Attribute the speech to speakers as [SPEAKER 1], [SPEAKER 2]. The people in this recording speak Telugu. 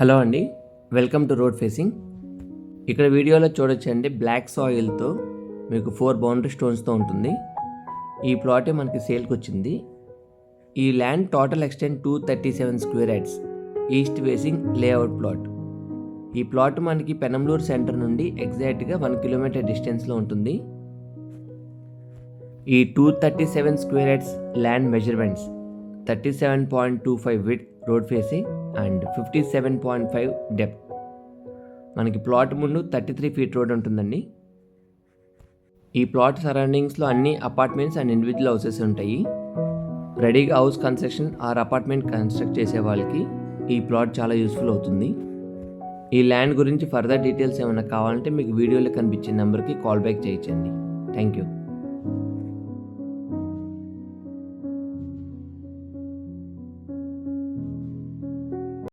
[SPEAKER 1] హలో అండి, వెల్కమ్ టు రోడ్ ఫేసింగ్. ఇక్కడ వీడియోలో చూడొచ్చండి, బ్లాక్ సాయిల్తో మీకు 4 బౌండరీ స్టోన్స్తో ఉంటుంది. ఈ ప్లాటే మనకి సేల్కి వచ్చింది. ఈ land total extent 237 square yards, east facing layout plot. ఈ ప్లాట్ మనకి పెనంలూరు సెంటర్ నుండి ఎగ్జాక్ట్గా 1 కిలోమీటర్ డిస్టెన్స్లో ఉంటుంది. ఈ 237 square yards land measurements 37.25 width road facing and 57.5 depth. మనకి ప్లాట్ ముందు 33 ఫీట్ రోడ్ ఉంటుందండి. ఈ ప్లాట్ సరౌండింగ్స్లో అన్ని అపార్ట్మెంట్స్ అండ్ ఇండివిజువల్ హౌసెస్ ఉంటాయి. రెడీగా house construction or apartment construct చేసే వాళ్ళకి ఈ ప్లాట్ చాలా యూస్ఫుల్ అవుతుంది. ఈ ల్యాండ్ గురించి ఫర్దర్ డీటెయిల్స్ ఏమైనా కావాలంటే మీకు వీడియోలో కనిపించే నెంబర్కి కాల్ బ్యాక్ చేయొచ్చండి. Thank you.